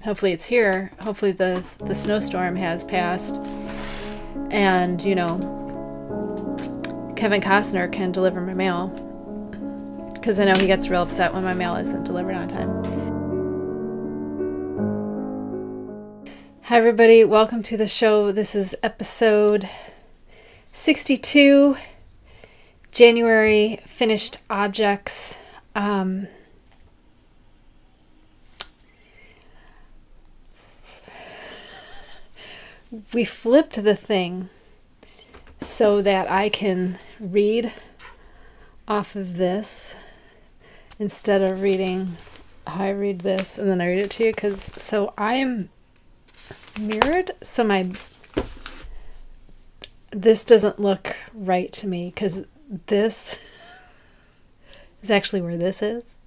Hopefully it's here. Hopefully the snowstorm has passed. And, you know, Kevin Costner can deliver my mail. Because I know he gets real upset when my mail isn't delivered on time. Hi, everybody. Welcome to the show. This is episode 62, January finished objects. We flipped the thing so that I can read off of this instead of reading. I read this and then I read it to you so I'm mirrored, so this doesn't look right to me because this is actually where this is.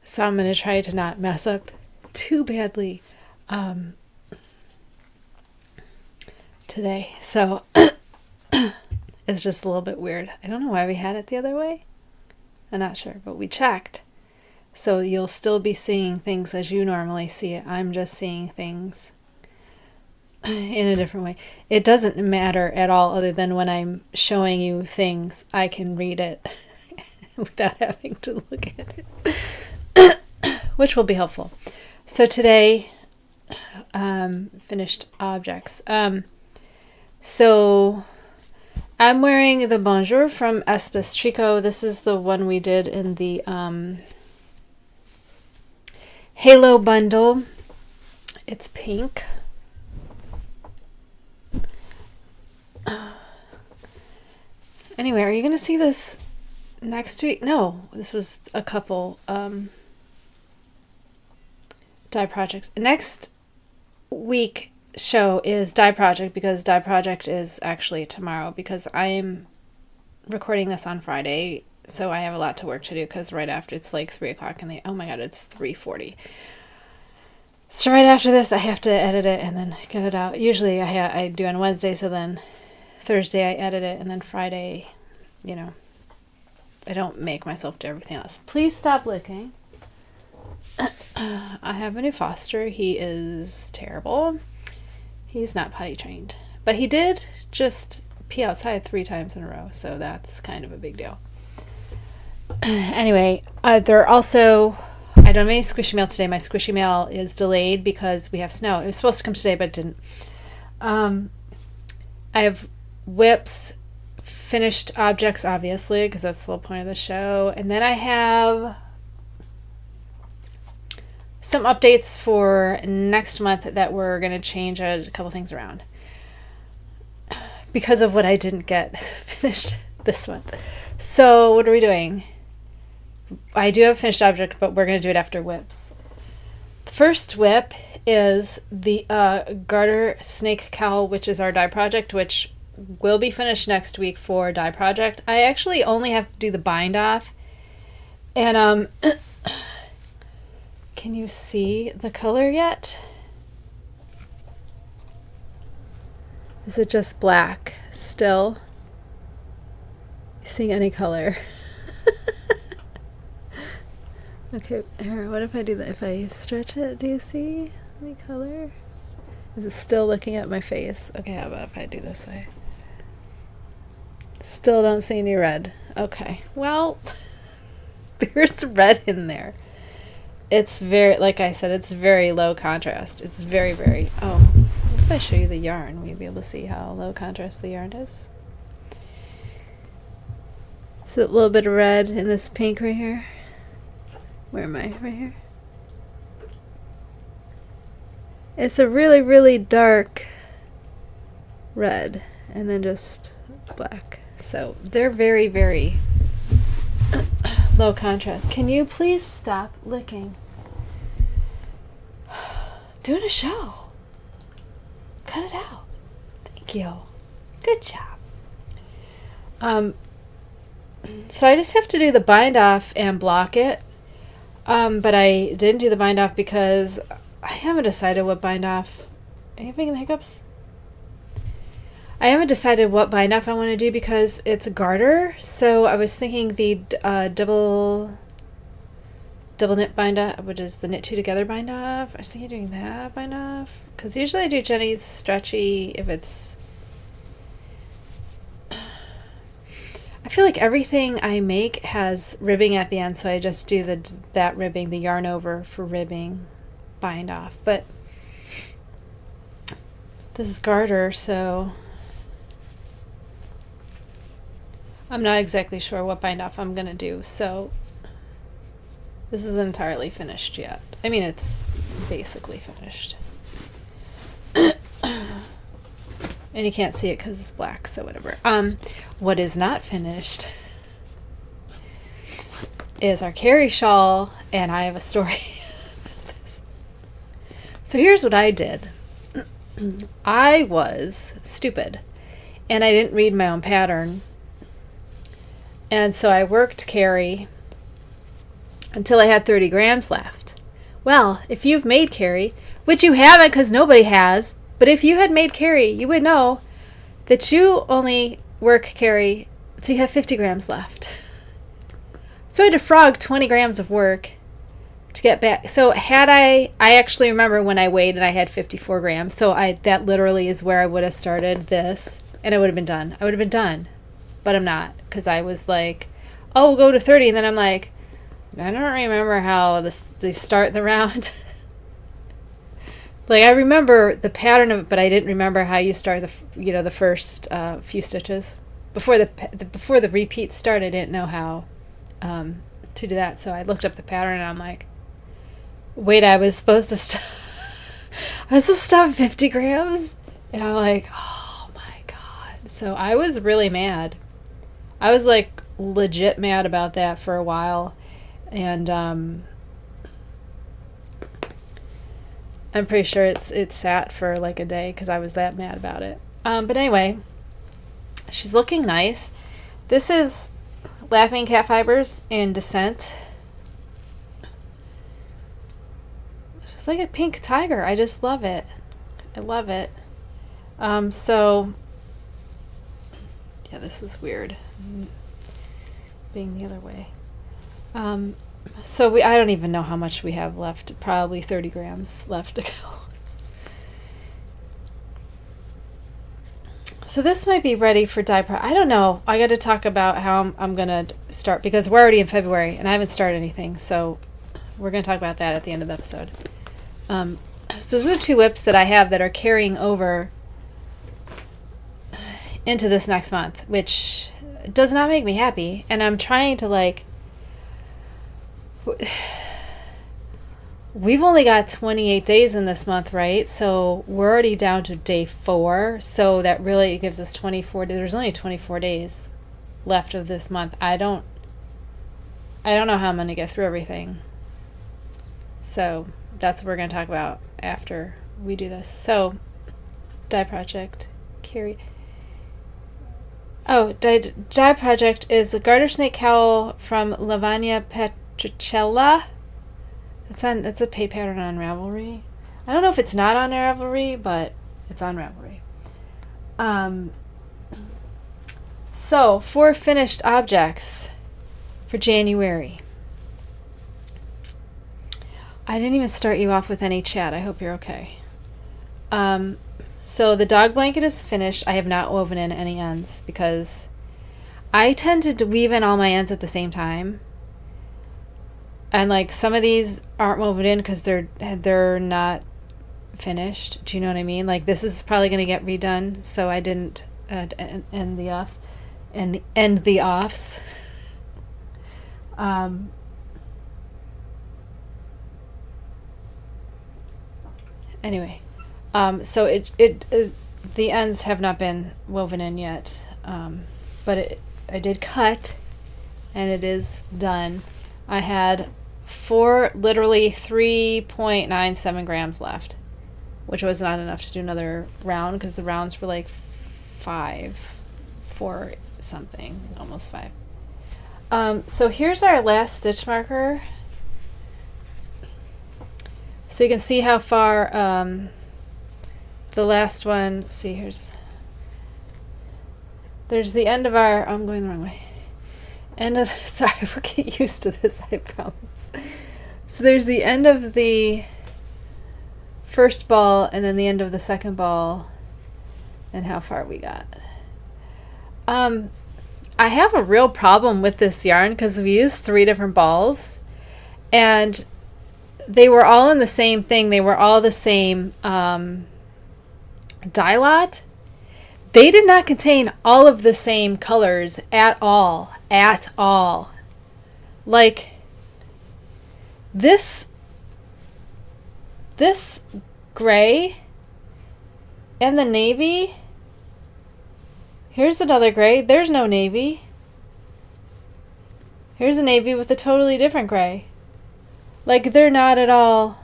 So I'm going to try to not mess up too badly today. So it's just a little bit weird. I don't know why we had it the other way. I'm not sure, but we checked. So you'll still be seeing things as you normally see it. I'm just seeing things in a different way. It doesn't matter at all other than when I'm showing you things, I can read it without having to look at it. Which will be helpful. So today, finished objects. So I'm wearing the Bonjour from Espèce Tricot. This is the one we did in the Halo bundle. It's pink. Anyway, are you going to see this next week? No, this was a couple dye projects. Next week show is dye project because dye project is actually tomorrow because I'm recording this on Friday, so I have a lot to work to do because right after it's like 3 o'clock in the oh my god, it's 3:40. So right after this I have to edit it and then get it out. Usually I do on Wednesday, so then Thursday I edit it and then Friday, you know, I don't make myself do everything else. Please stop licking. I have a new foster. He is terrible. He's not potty trained. But he did just pee outside 3 times in a row, so that's kind of a big deal. Anyway, there are also, I don't have any squishy mail today. My squishy mail is delayed because we have snow. It was supposed to come today, but it didn't. I have whips, finished objects, obviously, because that's the whole point of the show. And then I have some updates for next month that we're going to change a couple things around because of what I didn't get finished this month. So what are we doing? I do have a finished object, but we're going to do it after whips. The first whip is the Garter Snake Cowl, which is our dye project, which will be finished next week for dye project. I actually only have to do the bind off. And can you see the color yet? Is it just black still? You seeing any color? Okay, here, what if I do that? If I stretch it, do you see any color? Is it still looking at my face? Okay, how about if I do this way? Still don't see any red. Okay, well, there's red in there. It's very, like I said, it's very low contrast. It's very, very, oh, what if I show you the yarn? Will you be able to see how low contrast the yarn is? So a little bit of red in this pink right here. Where am I? Right here. It's a really, really dark red and then just black. So they're very, very low contrast. Can you please stop licking? Doing a show. Cut it out. Thank you. Good job. So I just have to do the bind off and block it. But I didn't do the bind off because I haven't decided what bind off. Are you having the hiccups? I haven't decided what bind off I want to do because it's a garter. So I was thinking the double double knit bind off, which is the knit two together bind off. I was thinking of doing that bind off, because usually I do Jenny's stretchy if it's, I feel like everything I make has ribbing at the end, so I just do that ribbing, the yarn over for ribbing bind off. But this is Garter, so I'm not exactly sure what bind off I'm gonna do. So this isn't entirely finished yet. I mean, it's basically finished. And you can't see it because it's black, so whatever. What is not finished is our Carrie shawl, and I have a story about this. So here's what I did. I was stupid, and I didn't read my own pattern. And so I worked Carrie until I had 30 grams left. Well, if you've made Carrie, which you haven't because nobody has, but if you had made Carrie, you would know that you only work Carrie so you have 50 grams left. So I had to frog 20 grams of work to get back. So had I actually remember when I weighed and I had 54 grams. So that literally is where I would have started this, and I would have been done. I would have been done, but I'm not, because I was like, oh, we'll go to 30, and then I'm like, I don't remember how they start the round. Like, I remember the pattern of it, but I didn't remember how you start the first few stitches. Before the repeat start, I didn't know how to do that. So I looked up the pattern, and I'm like, wait, I was supposed to stop 50 grams? And I'm like, oh my God. So I was really mad. I was like legit mad about that for a while. And I'm pretty sure it sat for like a day because I was that mad about it. But anyway, she's looking nice. This is Laughing Cat Fibers in Descent. It's like a pink tiger. I just love it. I love it. So yeah, this is weird being the other way. So I don't even know how much we have left. Probably 30 grams left to go. So this might be ready for dye prep. I don't know. I got to talk about how I'm going to start, because we're already in February and I haven't started anything. So we're going to talk about that at the end of the episode. So those are 2 whips that I have that are carrying over into this next month, which does not make me happy. And I'm trying to like... We've only got 28 days in this month, right? So we're already down to day 4. So that really gives us 24 days. There's only 24 days left of this month. I don't know how I'm going to get through everything. So that's what we're going to talk about after we do this. So dye project, Carrie. Oh, dye project is the Garter Snake Cowl from Lavagna Petricella. That's a pay pattern on Ravelry. I don't know if it's not on Ravelry, but it's on Ravelry. So 4 finished objects for January. I didn't even start you off with any chat. I hope you're okay. So the dog blanket is finished. I have not woven in any ends because I tend to weave in all my ends at the same time. And like some of these aren't woven in because they're not finished. Do you know what I mean? Like this is probably going to get redone, so I didn't end the offs. Anyway, so it the ends have not been woven in yet, but I did cut, and it is done. I had literally 3.97 grams left, which was not enough to do another round because the rounds were like 4 something, almost 5. So here's our last stitch marker. So you can see how far the last one, see there's the end of our, I'm going the wrong way. Sorry, we'll get used to this, I promise. So there's the end of the first ball and then the end of the second ball and how far we got. I have a real problem with this yarn because we used 3 different balls and they were all in the same thing. They were all the same dye lot. They did not contain all of the same colors at all. At all. Like this gray and the navy. Here's another gray. There's no navy. Here's a navy with a totally different gray. Like, they're not at all.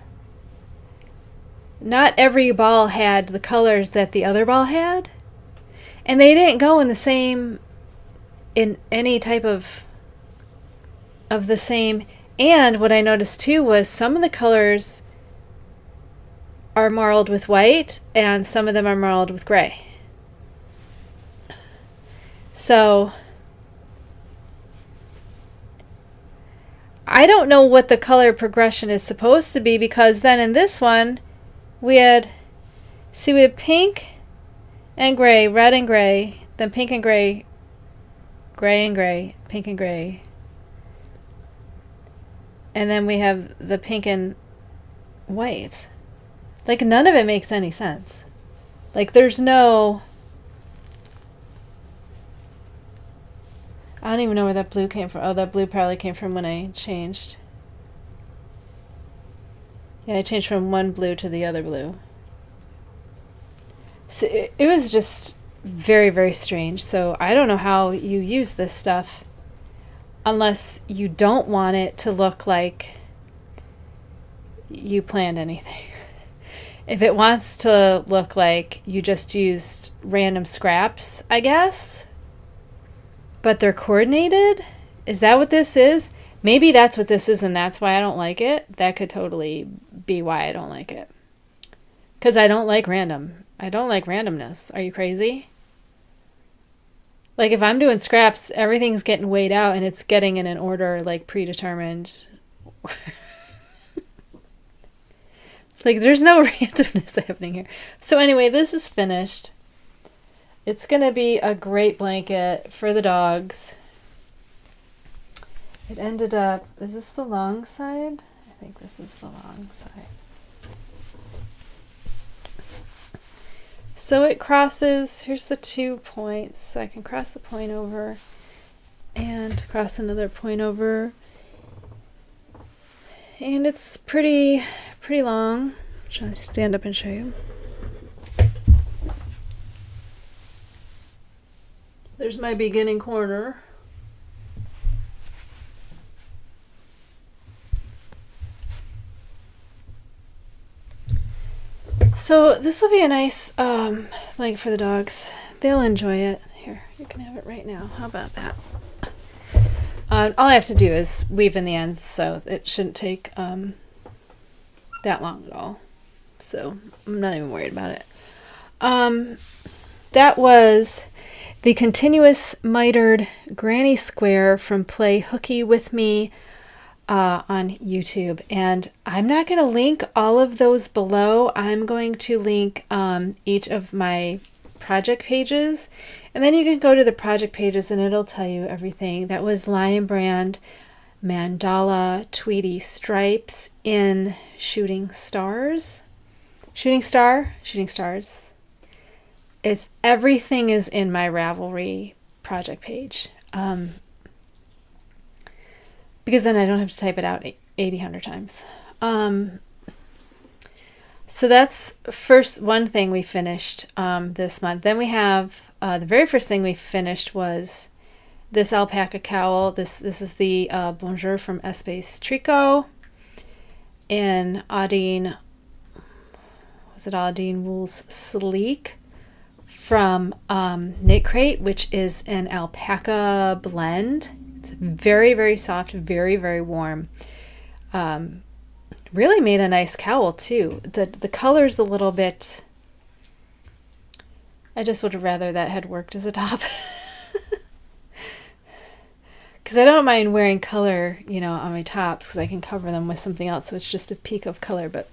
Not every ball had the colors that the other ball had. And they didn't go in the same, in any type of the same. And what I noticed too was some of the colors are marled with white and some of them are marled with gray. So I don't know what the color progression is supposed to be, because then in this one we had pink and gray, red and gray, then pink and gray, gray and gray, pink and gray. And then we have the pink and white. Like, none of it makes any sense. Like, there's no... I don't even know where that blue came from. Oh, that blue probably came from when I changed. Yeah, I changed from one blue to the other blue. So it was just very, very strange. So I don't know how you use this stuff unless you don't want it to look like you planned anything. If it wants to look like you just used random scraps, I guess, but they're coordinated, is that what this is? Maybe that's what this is and that's why I don't like it. That could totally be why I don't like it. Because I don't like random. I don't like randomness. Are you crazy? Like, if I'm doing scraps, everything's getting weighed out and it's getting in an order, like, predetermined. Like, there's no randomness happening here. So anyway, this is finished. It's going to be a great blanket for the dogs. It ended up... Is this the long side? I think this is the long side. So it crosses... Here's the 2 points. So I can cross the point over and cross another point over. And it's pretty long. I'm trying to stand up and show you. There's my beginning corner. So this will be a nice blanket for the dogs. They'll enjoy it. Here, you can have it right now. How about that? All I have to do is weave in the ends, so it shouldn't take that long at all. So I'm not even worried about it. That was the continuous mitered granny square from Play Hooky With Me on YouTube. And I'm not going to link all of those below. I'm going to link each of my project pages. And then you can go to the project pages and it'll tell you everything. That was Lion Brand Mandala Tweedy Stripes in Shooting Stars. Shooting Stars. It's everything is in my Ravelry project page. Because then I don't have to type it out 800 times. So that's one thing we finished this month. Then we have the very first thing we finished was this alpaca cowl. This is the Bonjour from Espace Tricot in Audine. Was it Audine Wool's Sleek from Knitcrate, which is an alpaca blend. It's very, very soft, very, very warm. Really made a nice cowl too. The color's a little bit... I just would have rather that had worked as a top. because I don't mind wearing color, you know, on my tops because I can cover them with something else. So it's just a peak of color. But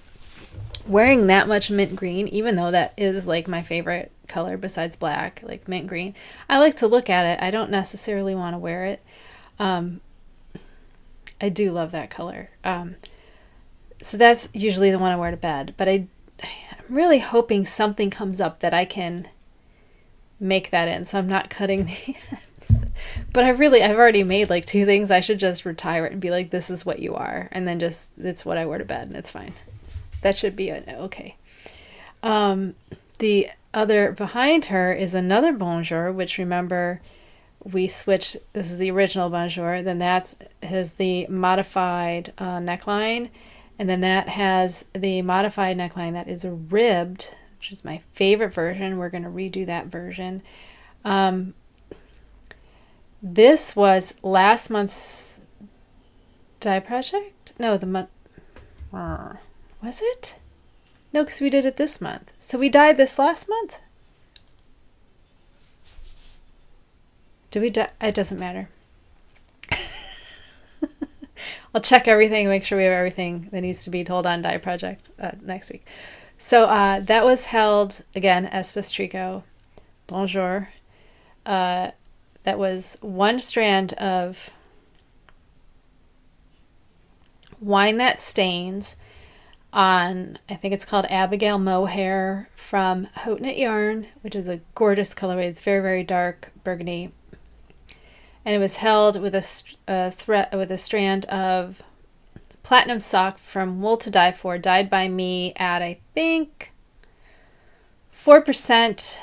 wearing that much mint green, even though that is like my favorite color besides black, like mint green, I like to look at it. I don't necessarily want to wear it. I do love that color. So that's usually the one I wear to bed. But I'm really hoping something comes up that I can make that in. So I'm not cutting these. But I've already made like 2 things. I should just retire it and be like, this is what you are. And then just, it's what I wear to bed and it's fine. That should be okay. The other behind her is another bonjour, which remember we switched. This is the original bonjour. Then has the modified neckline. And then that has the modified neckline that is ribbed, which is my favorite version. We're going to redo that version. This was last month's dye project? No, the month. Was it? No, because we did it this month. So we dyed this last month? Did we dye? It doesn't matter. I'll check everything, make sure we have everything that needs to be told on dye project next week. So that was held, again, Espèce Tricot. Bonjour. That was 1 strand of Wine That Stains on, I think it's called Abigail Mohair from Haute Yarn, which is a gorgeous colorway. It's very, very dark burgundy. And it was held with a strand of Platinum Sock from Wool to Die For, dyed by me at, I think, 4%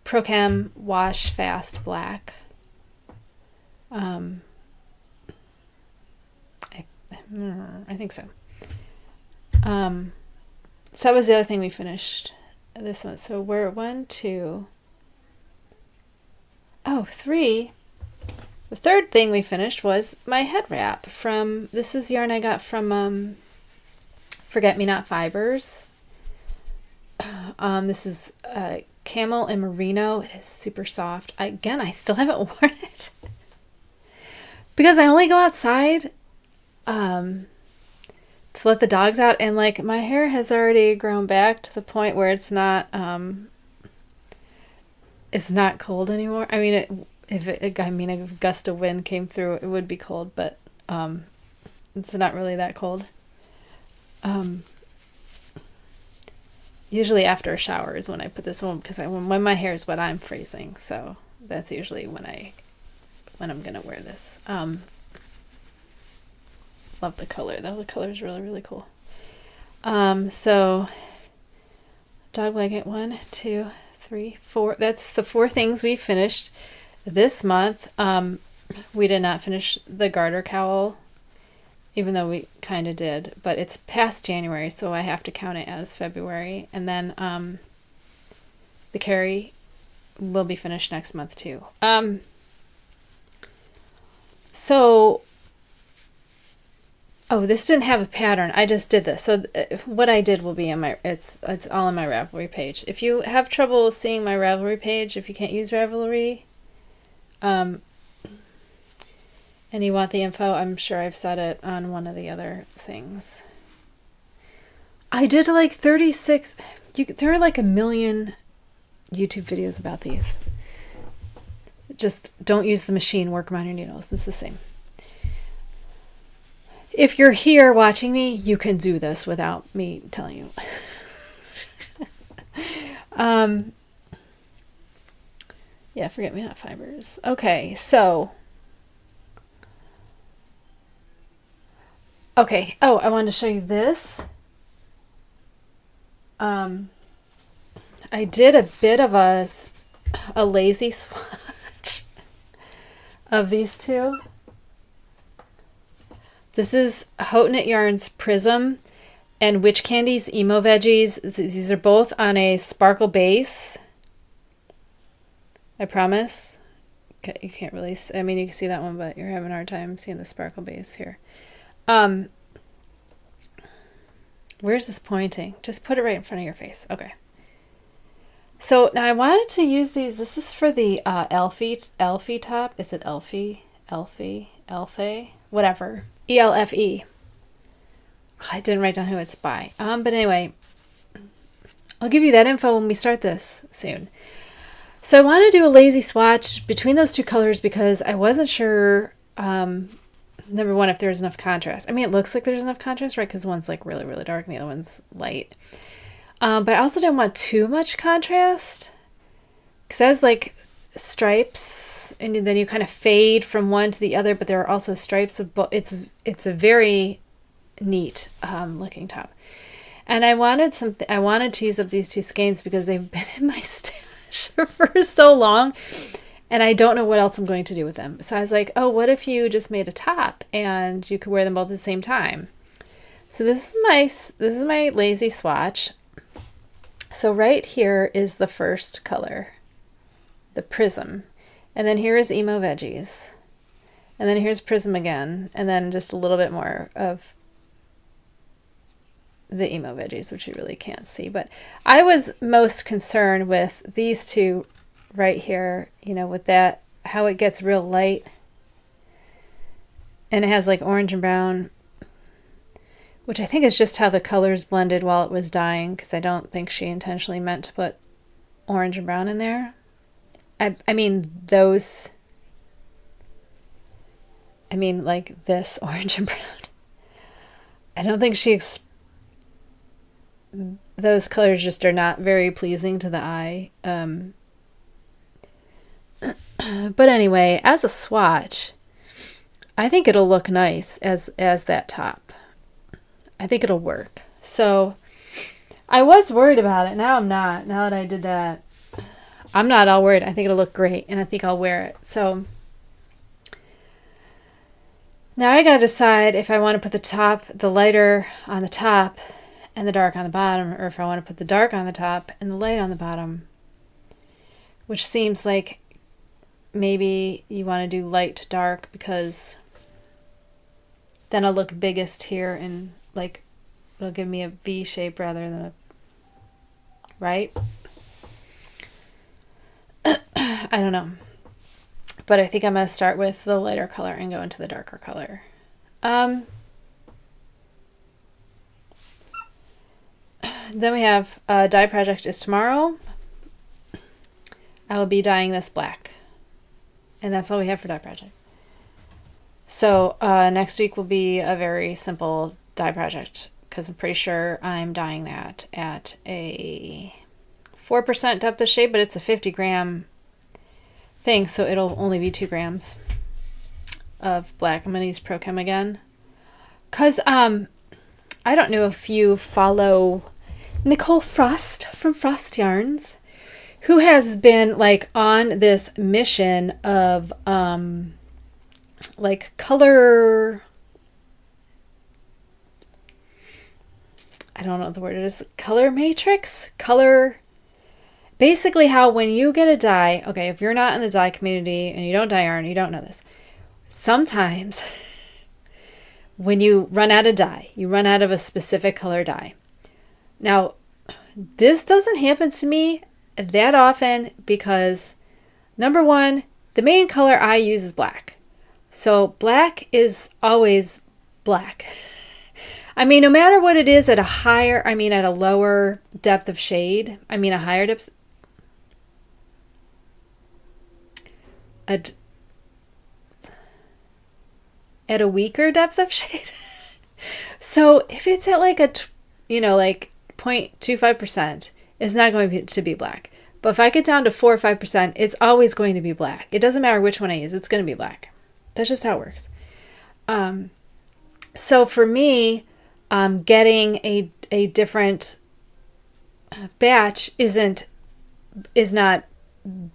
ProChem Wash Fast Black. I think so. So that was the other thing we finished this month. So we're 1, 2, 3. The third thing we finished was my head wrap from, this is yarn I got from Forget Me Not Fibers. This is camel and merino. It is super soft. I still haven't worn it because I only go outside to let the dogs out, and like my hair has already grown back to the point where it's not cold anymore. I mean, if a gust of wind came through, it would be cold, but it's not really that cold. Usually after a shower is when I put this on, because when my hair is wet, I'm freezing. So that's usually when I'm gonna wear this. Love the color though. The color is really, really cool. So dog blanket, 1, 2, 3, 4. That's the 4 things we finished this month. We did not finish the garter cowl, even though we kind of did, but it's past January, so I have to count it as February. And then the Carrie will be finished next month too. This didn't have a pattern. I just did this. So what I did will be in my, it's all on my Ravelry page. If you have trouble seeing my Ravelry page, if you can't use Ravelry, and you want the info, I'm sure I've said it on one of the other things. I did like 36, there are like a million YouTube videos about these. Just don't use the machine, work them on your needles. It's the same. If you're here watching me, you can do this without me telling you. Yeah, Forget Me Not Fibers. Okay, so. Okay, I wanted to show you this. I did a bit of a lazy swatch of these two. This is Haute Knit Yarns Prism and Witch Candy's Emo Veggies. These are both on a sparkle base. I promise. You can't really, I mean, you can see that one, but you're having a hard time seeing the sparkle base here. Where's this pointing? Just put it right in front of your face. Okay. So now I wanted to use these. This is for the Elfe top. Is it Elfe? Elfe, whatever. ELFE. I didn't write down who it's by. But anyway, I'll give you that info when we start this soon. So I want to do a lazy swatch between those two colors because I wasn't sure, number one, if there's enough contrast. I mean, it looks like there's enough contrast, right? Because one's like really, really dark and the other one's light. But I also didn't want too much contrast because it has like stripes and then you kind of fade from one to the other, but there are also stripes of both. It's a very neat looking top. And I wanted to use up these two skeins because they've been in my stash for so long and I don't know what else I'm going to do with them. So I was like, oh, what if you just made a top and you could wear them both at the same time? So this is my lazy swatch. So right here is the first color, the Prism. And then here is Emo Veggies. And then here's Prism again. And then just a little bit more of the Emo Veggies, which you really can't see. But I was most concerned with these two right here, you know, with that, how it gets real light. And it has like orange and brown, which I think is just how the colors blended while it was dyeing, because I don't think she intentionally meant to put orange and brown in there. I mean like this orange and brown. I don't think those colors just are not very pleasing to the eye. But anyway, as a swatch, I think it'll look nice as that top. I think it'll work. So I was worried about it. Now I'm not. Now that I did that, I'm not all worried. I think it'll look great and I think I'll wear it. So now I got to decide if I want to put the lighter on the top and the dark on the bottom, or if I want to put the dark on the top and the light on the bottom, which seems like maybe you want to do light to dark because then I'll look biggest here and like it'll give me a V shape rather than a, right? I don't know. But I think I'm going to start with the lighter color and go into the darker color. Then we have dye project is tomorrow. I will be dyeing this black. And that's all we have for dye project. So next week will be a very simple dye project because I'm pretty sure I'm dyeing that at a 4% depth of shade, but it's a 50 gram thing, so it'll only be 2 grams of black. I'm going to use ProChem again. Because I don't know if you follow Nicole Frost from Frost Yarns, who has been like on this mission of like color, I don't know what the word is, color matrix, color, basically how when you get a dye, okay, if you're not in the dye community and you don't dye yarn, you don't know this. Sometimes when you run out of dye, you run out of a specific color dye. Now, this doesn't happen to me that often because, number one, the main color I use is black. So black is always black. I mean, no matter what it is at a lower depth of shade, a higher depth, at a weaker depth of shade. So if it's at like like 0.25%, it's not going to be black. But if I get down to 4 or 5%, it's always going to be black. It doesn't matter which one I use, it's going to be black. That's just how it works. So for me, getting a different batch is not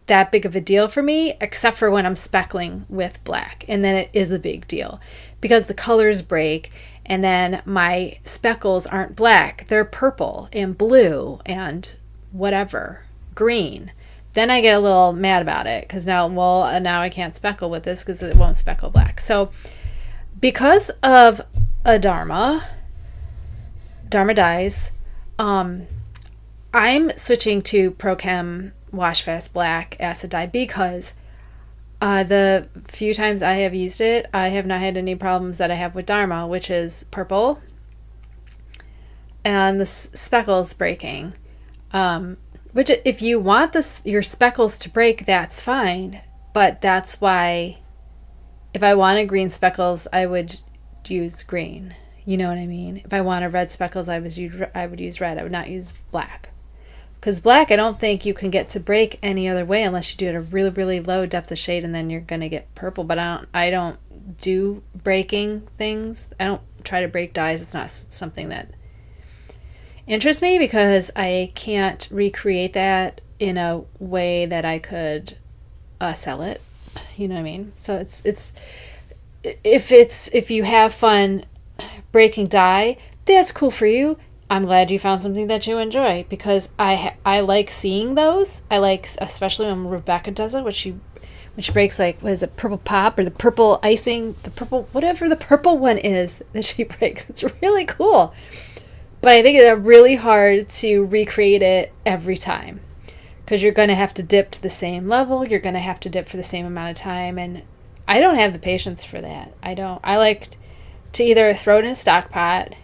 that big of a deal for me, except for when I'm speckling with black, and then it is a big deal because the colors break and then my speckles aren't black, they're purple and blue and whatever, green. Then I get a little mad about it because now I can't speckle with this because it won't speckle black. So because of a Dharma dyes, I'm switching to ProChem Wash Fast Black Acid Dye because The few times I have used it, I have not had any problems that I have with Dharma, which is purple and the speckles breaking. Which, if you want your speckles to break, that's fine. But that's why, if I wanted green speckles, I would use green. You know what I mean? If I wanted red speckles, I would use red. I would not use black. Because black, I don't think you can get to break any other way unless you do it at a really, really low depth of shade, and then you're going to get purple. But I don't do breaking things. I don't try to break dyes. It's not something that interests me because I can't recreate that in a way that I could sell it. You know what I mean? So if you have fun breaking dye, that's cool for you. I'm glad you found something that you enjoy, because I like seeing those. I like, especially when Rebecca does it, when she breaks, like, what is it, purple pop or the purple icing, the purple, whatever the purple one is that she breaks. It's really cool. But I think it's really hard to recreate it every time, because you're going to have to dip to the same level. You're going to have to dip for the same amount of time. And I don't have the patience for that. I don't. I like to either throw it in a stock pot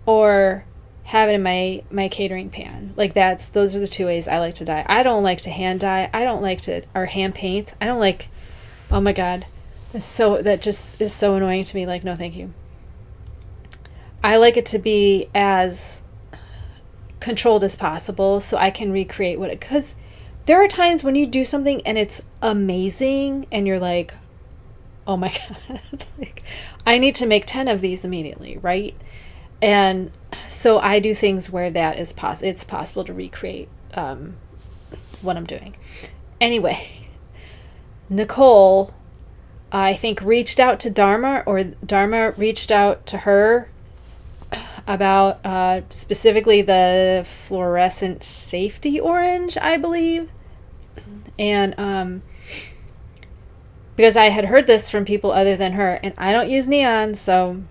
or have it in my catering pan. Like, those are the two ways I like to dye. I don't like to hand dye. I don't like to, or hand paint. I don't like, oh my God, that just is so annoying to me. Like, no, thank you. I like it to be as controlled as possible so I can recreate because there are times when you do something and it's amazing and you're like, oh my God, like, I need to make 10 of these immediately, right? And so I do things where that is it's possible to recreate what I'm doing. Anyway, Nicole, I think, reached out to Dharma, or Dharma reached out to her about specifically the fluorescent safety orange, I believe. And because I had heard this from people other than her, and I don't use neon, so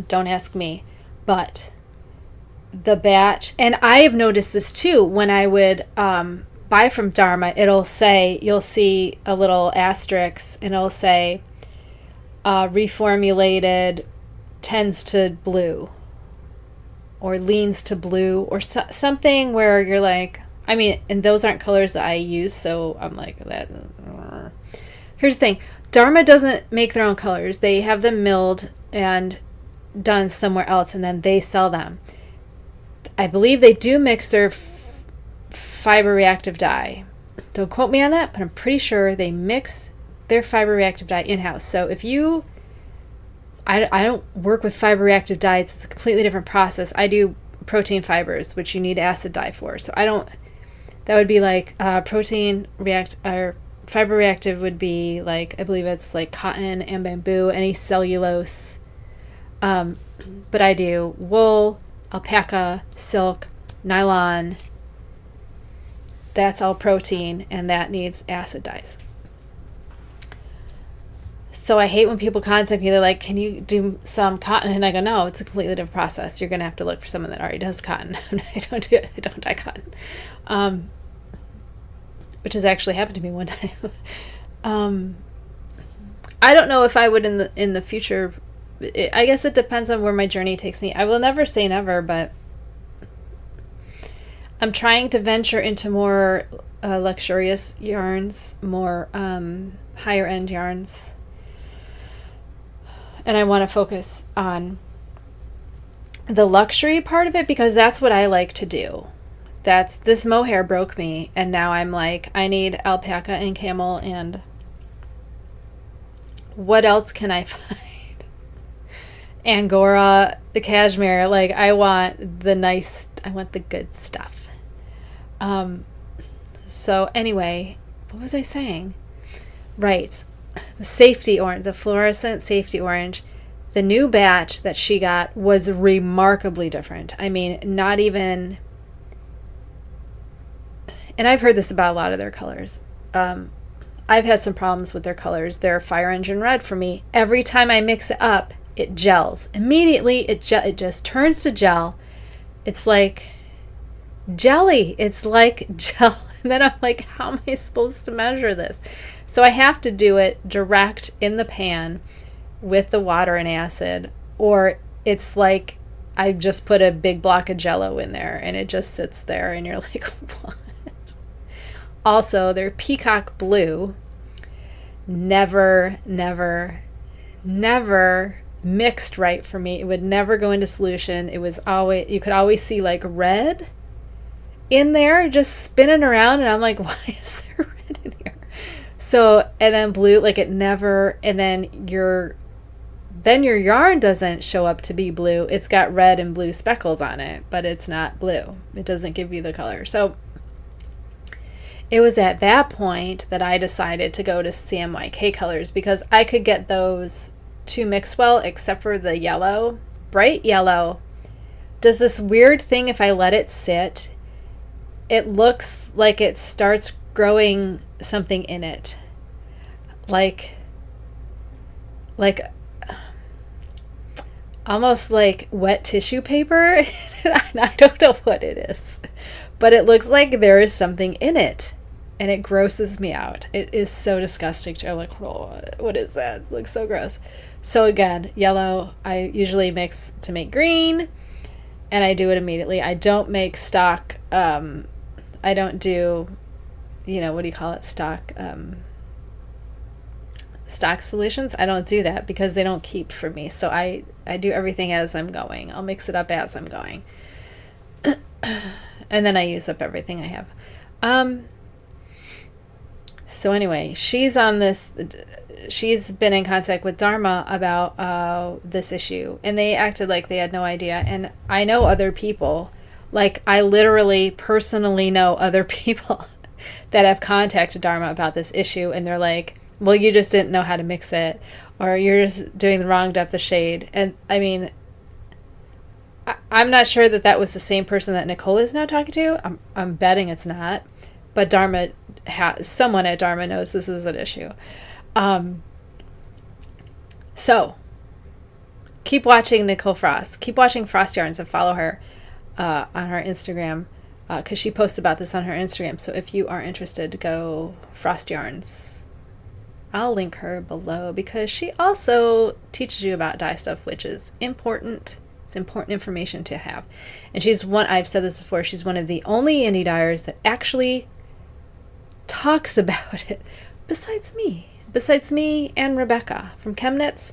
don't ask me. But the batch, and I have noticed this too, when I would buy from Dharma, you'll see a little asterisk, and it'll say reformulated tends to blue or leans to blue, or something where you're like, I mean, and those aren't colors that I use, so I'm like, that. Here's the thing. Dharma doesn't make their own colors. They have them milled and done somewhere else, and then they sell them. I believe they do mix their fiber reactive dye. Don't quote me on that, but I'm pretty sure they mix their fiber reactive dye in-house. So if you, I don't work with fiber reactive dyes. It's a completely different process. I do protein fibers, which you need acid dye for. So I don't, that would be like protein react, or fiber reactive would be like, I believe it's like cotton and bamboo, any cellulose. But I do wool, alpaca, silk, nylon. That's all protein, and that needs acid dyes. So I hate when people contact me. They're like, can you do some cotton? And I go, no, it's a completely different process. You're going to have to look for someone that already does cotton. I don't do it. I don't dye cotton. Which has actually happened to me one time. I don't know if I would in the future. I guess it depends on where my journey takes me. I will never say never, but I'm trying to venture into more luxurious yarns, more higher end yarns. And I want to focus on the luxury part of it, because that's what I like to do. This mohair broke me, and now I'm like, I need alpaca and camel, and what else can I find? Angora, the cashmere, like, I want the good stuff. So anyway, what was I saying? Right. The safety orange, the fluorescent safety orange, the new batch that she got was remarkably different. I mean, not even, and I've heard this about a lot of their colors. I've had some problems with their colors. They're fire engine red for me. Every time I mix it up, it gels. Immediately, it just turns to gel. It's like jelly. It's like gel. And then I'm like, how am I supposed to measure this? So I have to do it direct in the pan with the water and acid, or it's like I just put a big block of Jell-O in there and it just sits there and you're like, what? Also, their peacock blue never mixed right for me. It would never go into solution. It was always, you could always see like red in there just spinning around, and I'm like, why is there red in here? So, and then blue, like it never, and then your yarn doesn't show up to be blue. It's got red and blue speckles on it, but it's not blue. It doesn't give you the color. So it was at that point that I decided to go to CMYK colors, because I could get those to mix well, except for the yellow. Bright yellow does this weird thing. If I let it sit, it looks like it starts growing something in it. Like almost like wet tissue paper. I don't know what it is, but it looks like there is something in it, and it grosses me out. It is so disgusting. I'm like, oh, what is that? It looks so gross. So again, yellow, I usually mix to make green, and I do it immediately. I don't make stock, I don't do, what do you call it? Stock solutions. I don't do that because they don't keep for me. So I do everything as I'm going. I'll mix it up as I'm going. And then I use up everything I have. So anyway, she's been in contact with Dharma about this issue, and they acted like they had no idea. And I know other people, like I literally personally know other people that have contacted Dharma about this issue, and they're like, well, you just didn't know how to mix it, or you're just doing the wrong depth of shade. And I mean, I'm not sure that was the same person that Nicole is now talking to. I'm betting it's not, but someone at Dharma knows this is an issue. So keep watching Nicole Frost. Keep watching Frost Yarns and follow her on her Instagram, because she posts about this on her Instagram. So if you are interested, go Frost Yarns. I'll link her below, because she also teaches you about dye stuff, which is important. It's important information to have. And I've said this before, she's one of the only indie dyers that actually talks about it, besides me and Rebecca from ChemKnits.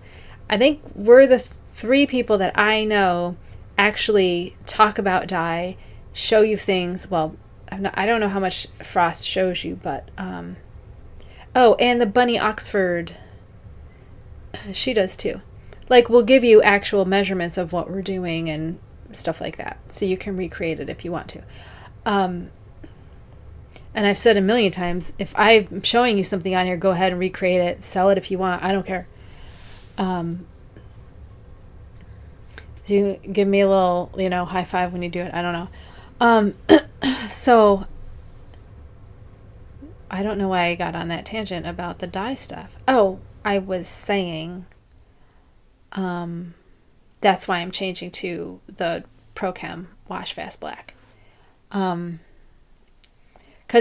I think we're the three people that I know actually talk about dye, show you things. Well, I don't know how much Frost shows you, but and the Bunny Oxford, she does too. Like, we'll give you actual measurements of what we're doing and stuff like that, so you can recreate it if you want to. And I've said a million times, if I'm showing you something on here, go ahead and recreate it. Sell it if you want. I don't care. Do you give me a little, high five when you do it? I don't know. So I don't know why I got on that tangent about the dye stuff. Oh, I was saying that's why I'm changing to the ProChem Wash Fast Black. Because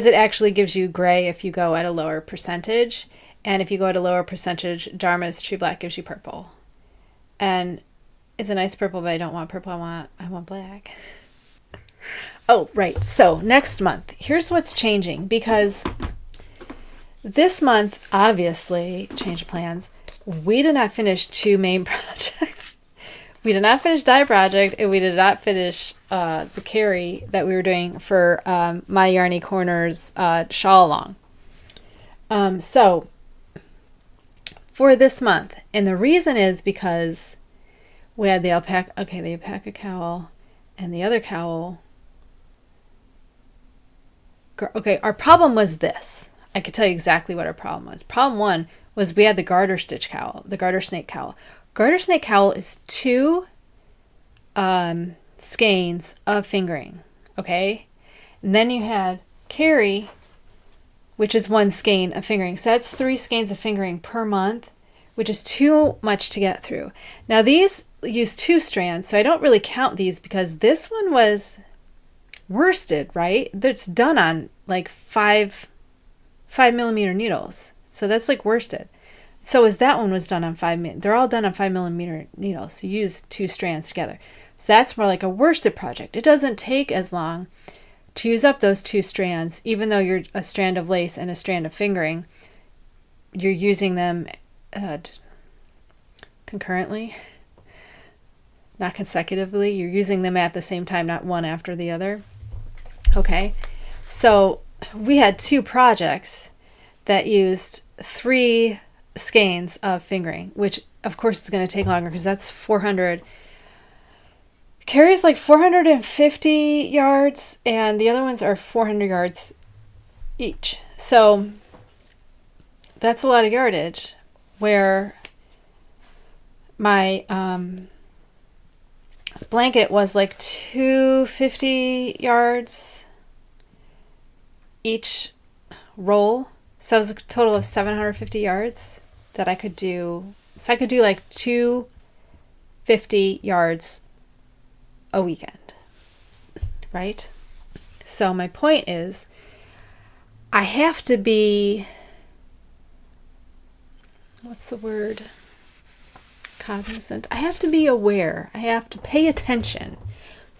it actually gives you gray if you go at a lower percentage. And if you go at a lower percentage, Dharma's True Black gives you purple. And it's a nice purple, but I don't want purple. I want black. Oh, right. So next month, here's what's changing, because this month, obviously, change of plans. We did not finish two main projects. We did not finish Dye Project, and we did not finish the Carrie that we were doing for my Yarny Corner's shawl along. So for this month, and the reason is because we had the alpaca cowl and the other cowl. Okay, our problem was this. I could tell you exactly what our problem was. Problem one was we had the garter stitch cowl, the garter snake cowl. Garter snake cowl is 2 skeins of fingering, okay? And then you had Carrie, which is 1 skein of fingering. So that's 3 skeins of fingering per month, which is too much to get through. Now these use 2 strands, so I don't really count these because this one was worsted, right? That's done on like 5 millimeter needles. So that's like worsted. So as that one was done on they're all done on 5mm needles. So you use 2 strands together. So that's more like a worsted project. It doesn't take as long to use up those 2 strands, even though you're a strand of lace and a strand of fingering. You're using them concurrently, not consecutively. You're using them at the same time, not one after the other. Okay, so we had 2 projects that used 3 skeins of fingering, which of course is going to take longer because that's 400. Carrie's like 450 yards and the other ones are 400 yards each. So that's a lot of yardage, where my blanket was like 250 yards each roll. So it was a total of 750 yards that I could do. So I could do like 250 yards a weekend, right? So my point is, I have to be, what's the word? Cognizant. I have to be aware. I have to pay attention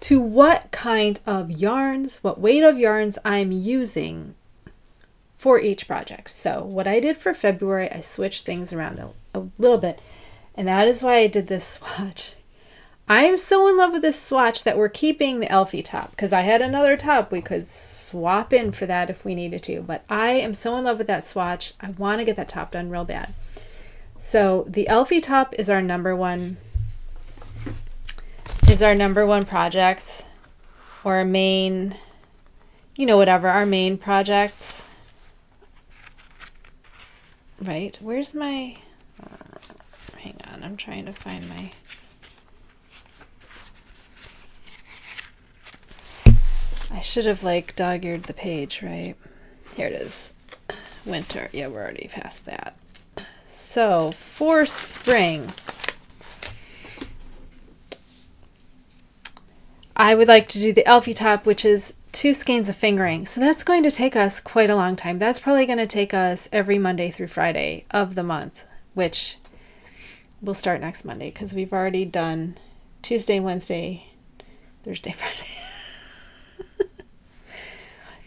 to what kind of yarns, what weight of yarns I'm using for each project. So what I did for February, I switched things around a little bit, and that is why I did this swatch. I am so in love with this swatch that we're keeping the Elfe top, because I had another top we could swap in for that if we needed to, but I am so in love with that swatch. I want to get that top done real bad. So the Elfe top is our number one project, or our main, whatever, our main projects. Right, where's my, hang on, I'm trying to find my, I should have dog-eared the page, right? Here it is. Winter, yeah, we're already past that. So for spring, I would like to do the Elfe top, which is 2 skeins of fingering. So that's going to take us quite a long time. That's probably going to take us every Monday through Friday of the month, which we'll start next Monday because we've already done Tuesday, Wednesday, Thursday, Friday. 1,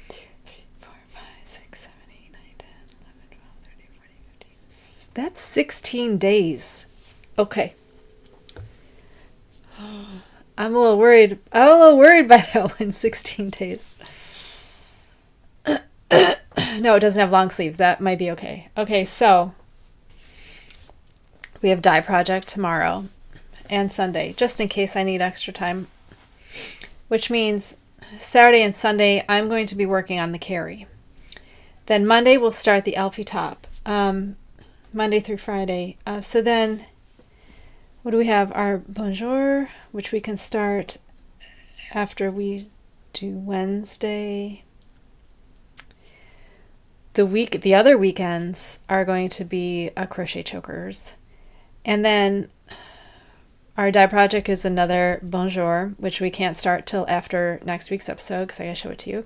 2, 3, 4, 5, 6, 7, 8, 9, 10, 11, 12, 13, 14, 15. That's 16 days. Okay. I'm a little worried by that one, 16 days. No, it doesn't have long sleeves. That might be okay. Okay, so we have dye project tomorrow and Sunday, just in case I need extra time, which means Saturday and Sunday I'm going to be working on the Carrie. Then Monday we'll start the Elfe top, Monday through Friday. So then what do we have? Our Bonjour, which we can start after we do Wednesday. The other weekends are going to be a crochet chokers. And then our dye project is another Bonjour, which we can't start till after next week's episode because I gotta show it to you.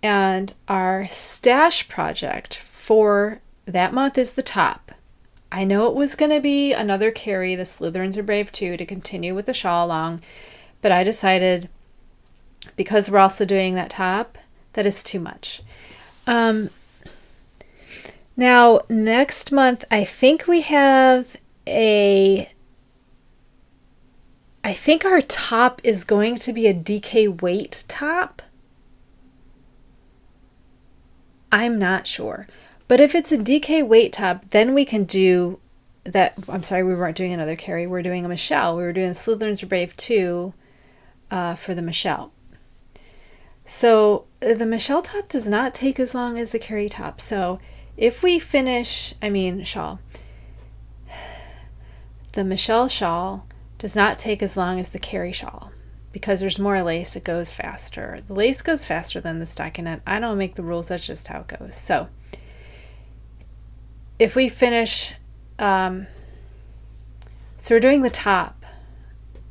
And our stash project for that month is the top. I know it was going to be another Carrie, the Slytherins Are Brave too, to continue with the shawl along, but I decided, because we're also doing that top, that is too much. Now, next month, I think our top is going to be a DK weight top. I'm not sure. But if it's a DK weight top, then we can do that. I'm sorry, we weren't doing another Carrie. We're doing a Michelle. We were doing Slytherins Are Brave 2 for the Michelle. So the Michelle top does not take as long as the Carrie top. So if we finish, shawl. The Michelle shawl does not take as long as the Carrie shawl because there's more lace. It goes faster. The lace goes faster than the stockinette. I don't make the rules. That's just how it goes. So if we finish, so we're doing the top.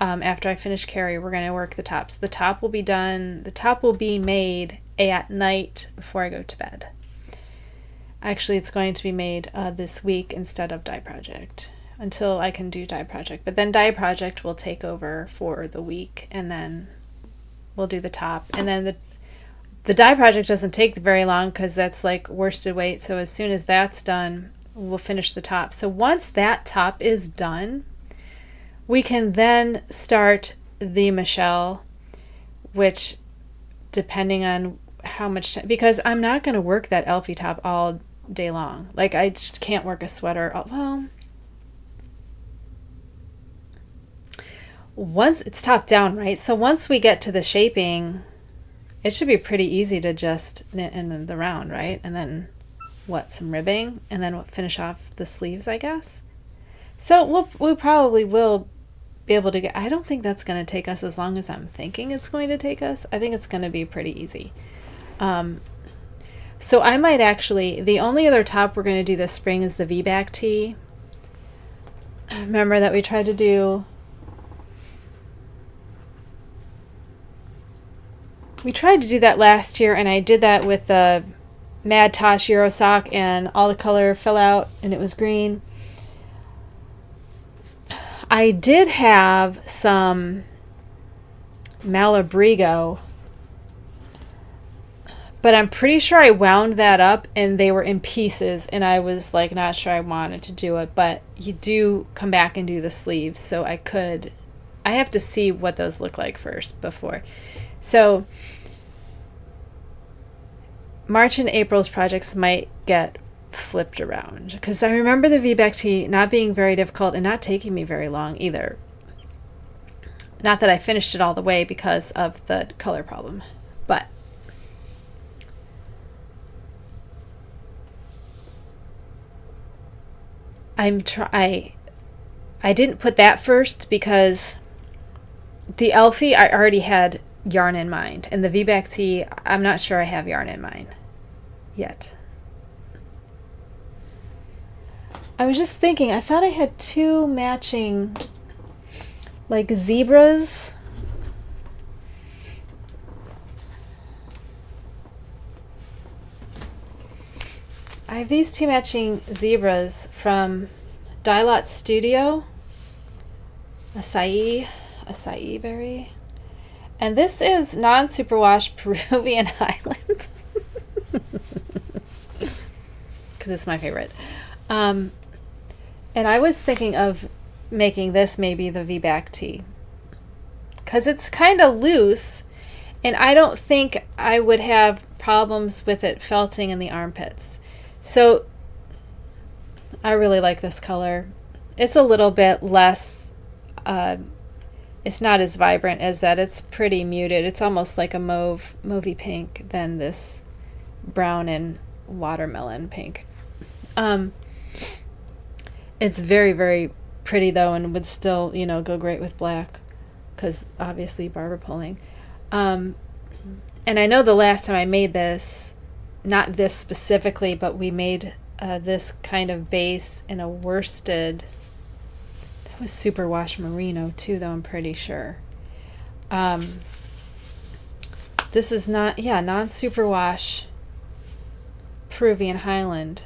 After I finish Carrie, we're going to work the top. So the top will be done. The top will be made at night before I go to bed. Actually, it's going to be made this week instead of dye project until I can do dye project. But then dye project will take over for the week, and then we'll do the top. And then the dye project doesn't take very long because that's like worsted weight. So as soon as that's done, we'll finish the top. So once that top is done, we can then start the Michelle, which depending on how much time, because I'm not going to work that Elfie top all day long. Like, I just can't work a sweater. Well, once it's top down, right? So once we get to the shaping, it should be pretty easy to just knit in the round, right? And then some ribbing, and then finish off the sleeves, I guess. So we probably will be able to get, I don't think that's going to take us as long as I'm thinking it's going to take us. I think it's going to be pretty easy. So I might actually, the only other top we're going to do this spring is the V-back tee. Remember that we tried to do, that last year, and I did that with the Mad Tosh Euro sock, and all the color fell out and it was green. I did have some Malabrigo, but I'm pretty sure I wound that up and they were in pieces, and I was like not sure I wanted to do it, but you do come back and do the sleeves, so I have to see what those look like first before. So March and April's projects might get flipped around, because I remember the V-back tee not being very difficult and not taking me very long either. Not that I finished it all the way because of the color problem, but I didn't put that first because the Elfe I already had yarn in mind, and the V-back tee I'm not sure I have yarn in mind yet. I was just thinking, I thought I had two matching like zebras. I have these two matching zebras from Dye Lot Studio, acai berry, and this is non-superwash Peruvian Highland because it's my favorite. And I was thinking of making this maybe the V-back tee because it's kind of loose, and I don't think I would have problems with it felting in the armpits. So I really like this color. It's a little bit less, it's not as vibrant as that. It's pretty muted. It's almost like a mauvey pink than this brown and watermelon pink. It's very, very pretty though, and would still, go great with black because obviously barber pulling. And I know the last time I made this, not this specifically, but we made this kind of base in a worsted. That was superwash merino too, though, I'm pretty sure. This is non-superwash Peruvian Highland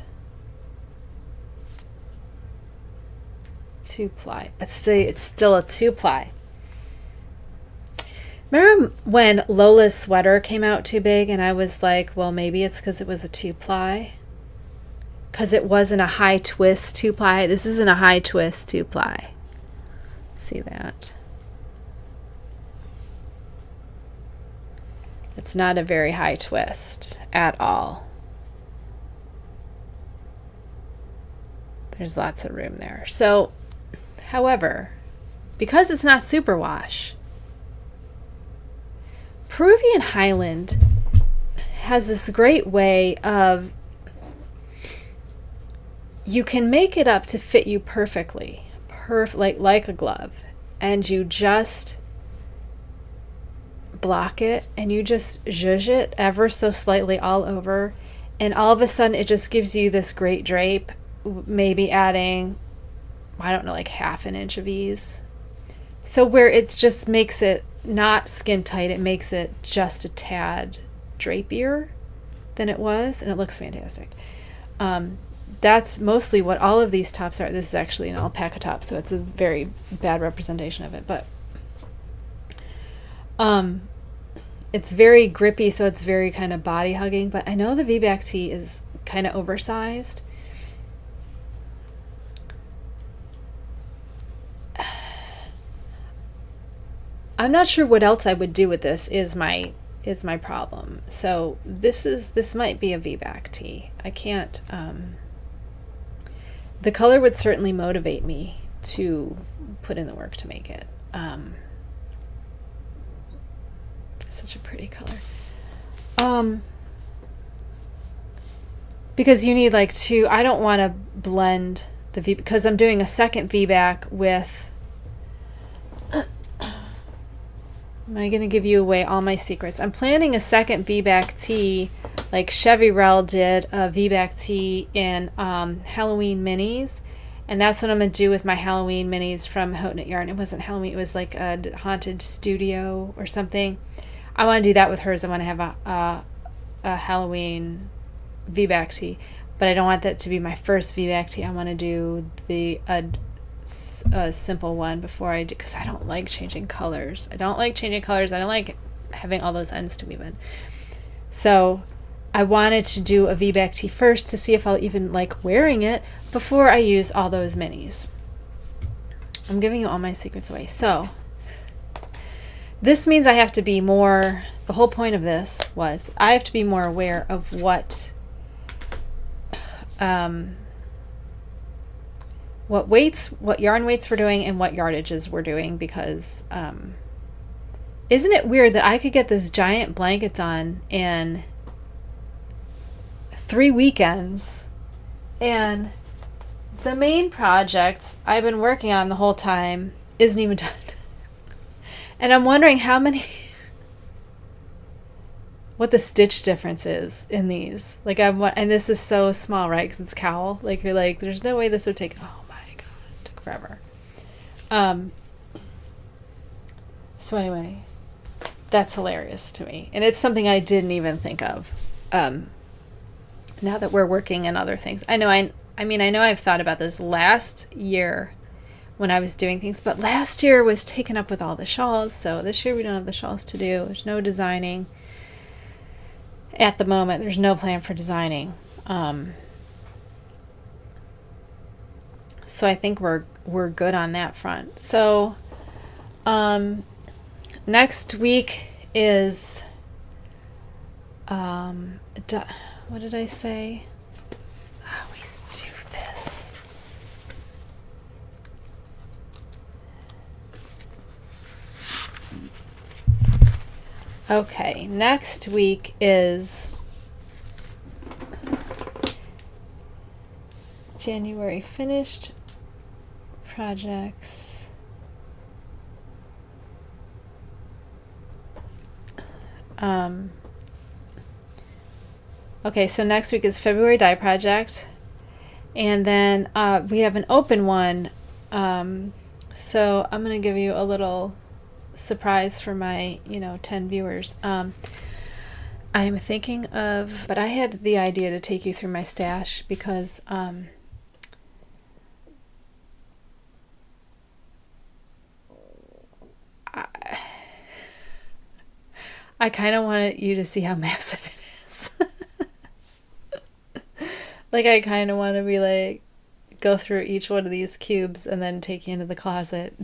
2-ply, but it's still a 2-ply. Remember when Lola's sweater came out too big and I was like, well, maybe it's because it was a 2-ply? Because it wasn't a high twist 2-ply. This isn't a high twist 2-ply. See that? It's not a very high twist at all. There's lots of room there. So, however, because it's not superwash, Peruvian Highland has this great way of, you can make it up to fit you perfectly, like a glove, and you just block it and you just zhuzh it ever so slightly all over, and all of a sudden it just gives you this great drape, maybe adding, I don't know, like half an inch of ease. So where it just makes it not skin tight, it makes it just a tad drapier than it was, and it looks fantastic. That's mostly what all of these tops are. This is actually an alpaca top, so it's a very bad representation of it, but it's very grippy, so it's very kind of body hugging, but I know the V-back tee is kind of oversized. I'm not sure what else I would do with this is my problem. So this might be a V-back tee. I can't, the color would certainly motivate me to put in the work to make it. Such a pretty color. Because you need like two, I don't want to blend the V, because I'm doing a second V-back with, am I going to give you away all my secrets? I'm planning a second V-back tee, like Chevy Rell did a V-back tee in Halloween minis, and that's what I'm going to do with my Halloween minis from Haute Knit Yarn. It wasn't Halloween, it was like a haunted studio or something. I want to do that with hers. I want to have a Halloween V-back tee, but I don't want that to be my first V-back tee. I want to do a simple one before I do, because I don't like changing colors. I don't like having all those ends to weave in. So I wanted to do a V-back tee first to see if I'll even like wearing it before I use all those minis. I'm giving you all my secrets away. So this means I have to be more, the whole point of this was I have to be more aware of what yarn weights we're doing and what yardages we're doing, because isn't it weird that I could get this giant blanket done in 3 weekends, and the main project I've been working on the whole time isn't even done. And I'm wondering how many, what the stitch difference is in these. Like and this is so small, right? Because it's Cowl. Like you're like, there's no way this would take, oh my God, it took forever. So anyway, that's hilarious to me. And it's something I didn't even think of. Now that we're working on other things. I know I've thought about this last year when I was doing things, but last year was taken up with all the shawls, so this year we don't have the shawls to do. There's no designing. At the moment, there's no plan for designing. So I think we're good on that front. So next week is what did I say? I always do this. Okay, next week is January finished projects. Okay, so next week is February die project, and then we have an open one. So I'm gonna give you a little surprise for my 10 viewers. I'm thinking of, but I had the idea to take you through my stash because I kind of wanted you to see how massive it is. Like I kind of want to be like, go through each one of these cubes and then take you into the closet.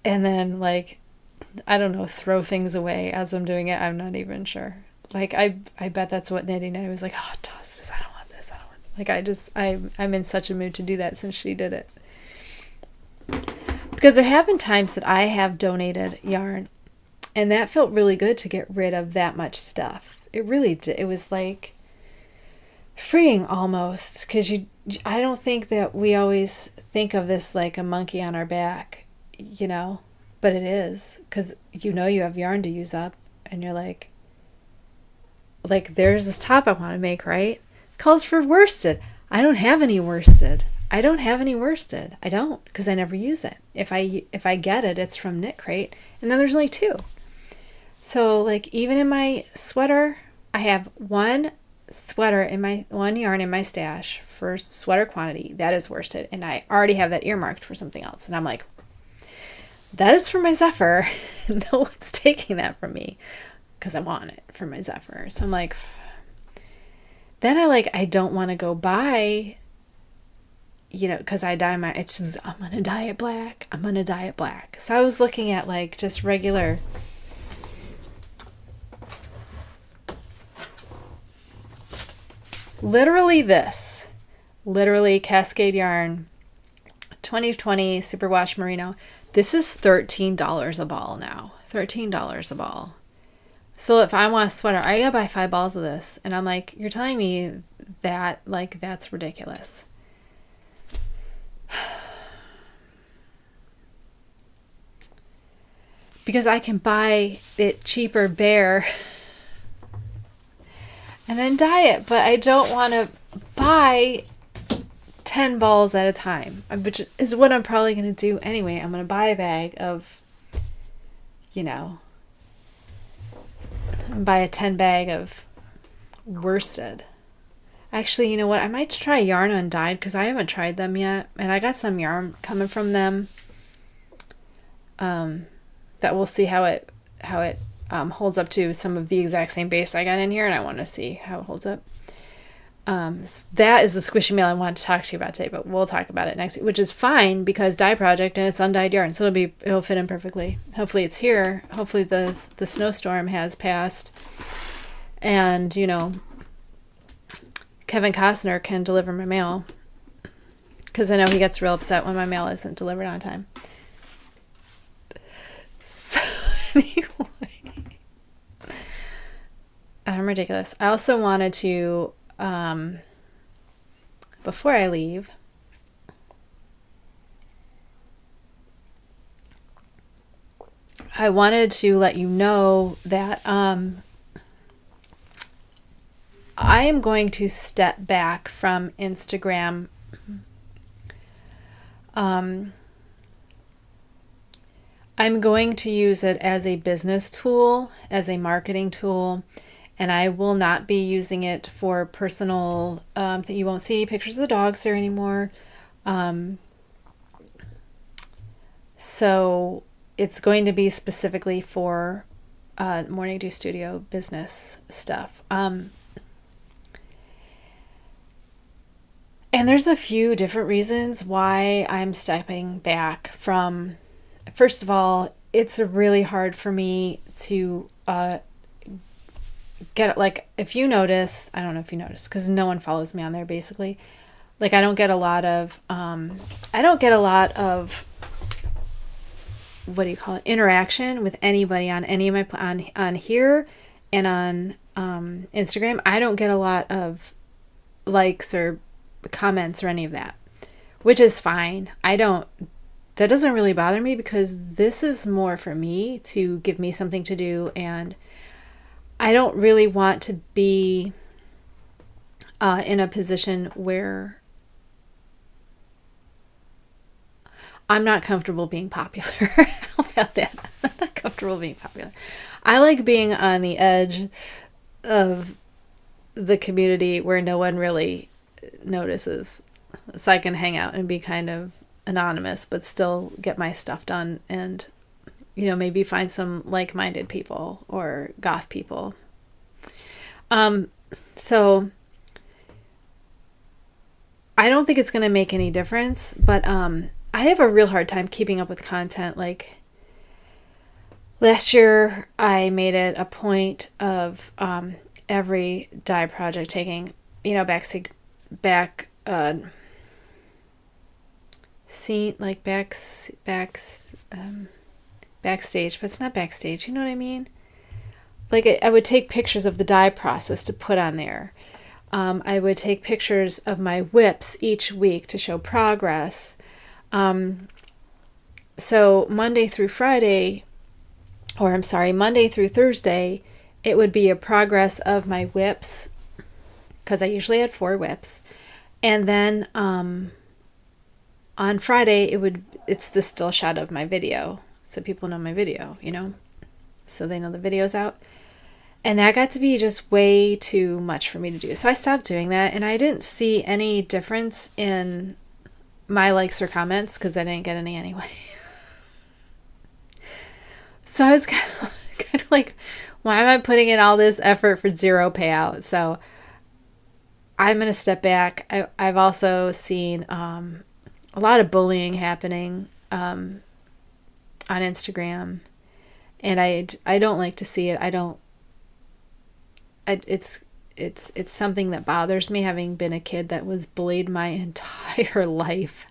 And then like, I don't know, throw things away as I'm doing it. I'm not even sure. Like I bet that's what knitting. I was like, oh, toss this. I don't want this. I don't want. Like I'm in such a mood to do that since she did it. Because there have been times that I have donated yarn, and that felt really good to get rid of that much stuff. It really did. It was like freeing almost, because I don't think that we always think of this like a monkey on our back, but it is, because you have yarn to use up, and you're like there's this top I want to make, right? Calls for worsted. I don't have any worsted. I don't, because I never use it. If I get it, it's from Knitcrate, and then there's only 2. So like even in my sweater, I have one sweater in my one yarn in my stash for sweater quantity that is worsted, and I already have that earmarked for something else. And I'm like, that is for my Zephyr. No one's taking that from me because I want it for my Zephyr. So I'm like, then I don't want to go buy, because I dye it's just, I'm going to dye it black. I'm going to dye it black. So I was looking at just regular, literally Cascade Yarn 2020 Superwash Merino. This is $13 a ball now. $13 a ball. So if I want a sweater, I gotta buy 5 balls of this. And I'm like, you're telling me that, that's ridiculous. Because I can buy it cheaper bare and then dye it. But I don't want to buy 10 balls at a time, which is what I'm probably going to do anyway. I'm going to buy a bag of, buy a 10 bag of worsted. Actually, you know what? I might try Yarn Undyed because I haven't tried them yet. And I got some yarn coming from them. That we'll see how it holds up to some of the exact same base I got in here. And I want to see how it holds up. That is the squishy mail I wanted to talk to you about today, but we'll talk about it next week, which is fine because dye project and it's undyed yarn, so it'll fit in perfectly. Hopefully it's here. Hopefully the snowstorm has passed, and Kevin Costner can deliver my mail, because I know he gets real upset when my mail isn't delivered on time. So anyway, I'm ridiculous. I also wanted to. Before I leave, I wanted to let you know that I am going to step back from Instagram. I'm going to use it as a business tool, as a marketing tool. And I will not be using it for personal, that you won't see pictures of the dogs there anymore. So it's going to be specifically for Morning Dew Studio business stuff. And there's a few different reasons why I'm stepping back from, first of all, it's really hard for me to get if you notice, I don't know if you notice because no one follows me on there basically. I don't get a lot of what do you call it, interaction with anybody on any of my on here and on Instagram. I don't get a lot of likes or comments or any of that, which is fine. That doesn't really bother me because this is more for me to give me something to do, and I don't really want to be in a position where I'm not comfortable being popular. How about that? I'm not comfortable being popular. I like being on the edge of the community where no one really notices, so I can hang out and be kind of anonymous but still get my stuff done and maybe find some like-minded people or goth people. So I don't think it's going to make any difference, but I have a real hard time keeping up with content. Last year I made it a point of every dye project taking, backstage, but it's not backstage, you know what I mean? I would take pictures of the dye process to put on there. I would take pictures of my whips each week to show progress. So Monday through Thursday, it would be a progress of my whips, because I usually had 4 whips. And then on Friday, it's the still shot of my video. So people know my video, so they know the video's out. And that got to be just way too much for me to do. So I stopped doing that, and I didn't see any difference in my likes or comments because I didn't get any anyway. So I was kind of like, why am I putting in all this effort for zero payout? So I'm going to step back. I've also seen a lot of bullying happening on Instagram, and I don't like to see it. It's something that bothers me, having been a kid that was bullied my entire life.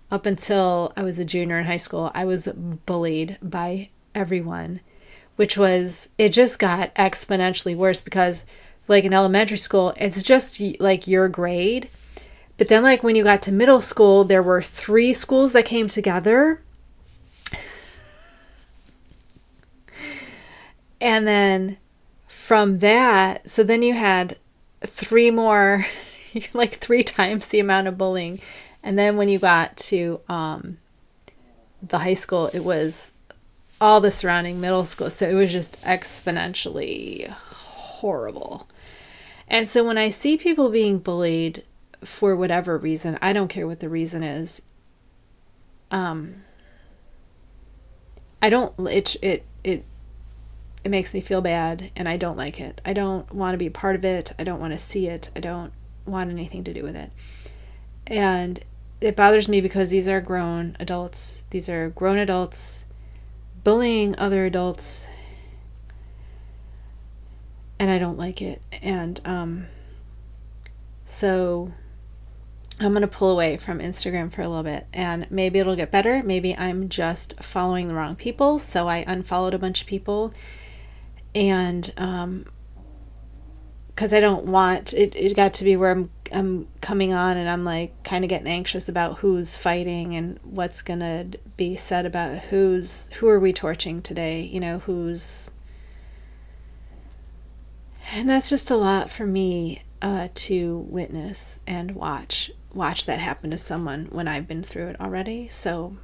Up until I was a junior in high school, I was bullied by everyone, it just got exponentially worse because, like, in elementary school, it's just like your grade. But then, like, when you got to middle school, there were 3 schools that came together. And then from that, so then you had 3 more, like 3 times the amount of bullying. And then when you got to the high school, it was all the surrounding middle school. So it was just exponentially horrible. And so when I see people being bullied for whatever reason, I don't care what the reason is. It makes me feel bad, and I don't like it. I don't want to be a part of it. I don't want to see it. I don't want anything to do with it. And it bothers me because these are grown adults. These are grown adults bullying other adults, and I don't like it. And so I'm going to pull away from Instagram for a little bit, and maybe it'll get better. Maybe I'm just following the wrong people, so I unfollowed a bunch of people. And because I don't want it got to be where I'm coming on and I'm like kind of getting anxious about who's fighting and what's gonna be said about who are we torching today, and that's just a lot for me to witness and watch that happen to someone when I've been through it already. So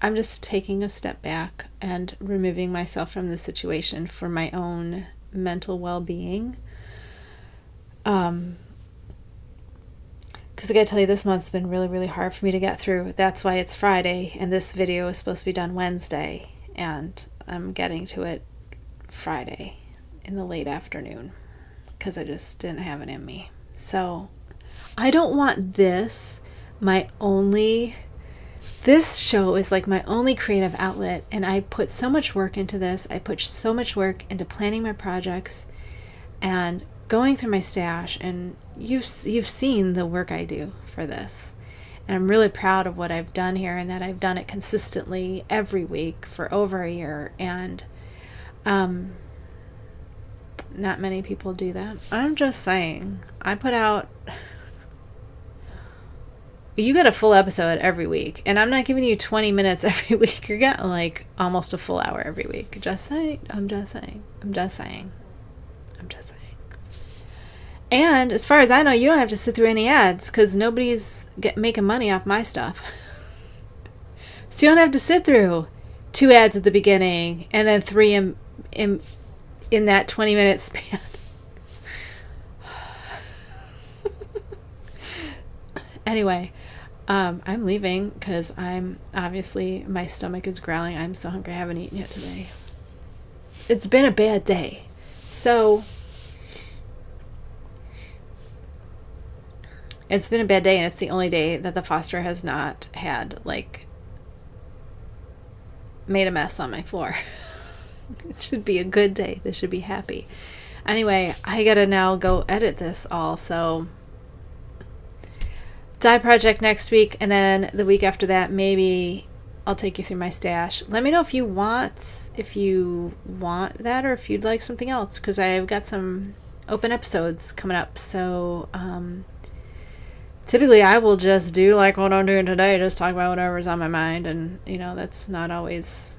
I'm just taking a step back and removing myself from the situation for my own mental well-being. Because I gotta tell you, this month's been really, really hard for me to get through. That's why it's Friday, and this video is supposed to be done Wednesday, and I'm getting to it Friday in the late afternoon because I just didn't have it in me. So I don't want this show is like my only creative outlet, and I put so much work into this. I put so much work into planning my projects and going through my stash, and you've seen the work I do for this. And I'm really proud of what I've done here, and that I've done it consistently every week for over a year. And not many people do that. I'm just saying, I put out... You get a full episode every week, and I'm not giving you 20 minutes every week. You're getting like almost a full hour every week. Just saying. I'm just saying. And as far as I know, you don't have to sit through any ads because nobody's making money off my stuff. So you don't have to sit through 2 ads at the beginning and then 3 in that 20-minute span. Anyway, I'm leaving because my stomach is growling. I'm so hungry. I haven't eaten yet today. It's been a bad day. So it's been a bad day, and it's the only day that the foster has not had, like, made a mess on my floor. It should be a good day. This should be happy. Anyway, I gotta now go edit this all, so dye project next week, and then the week after that, maybe I'll take you through my stash. Let me know if you want that, or if you'd like something else, because I've got some open episodes coming up. So typically I will just do like what I'm doing today, just talk about whatever's on my mind, and that's not always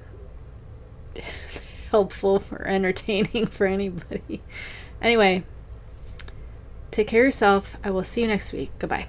helpful or entertaining for anybody. Anyway, take care of yourself. I will see you next week. Goodbye.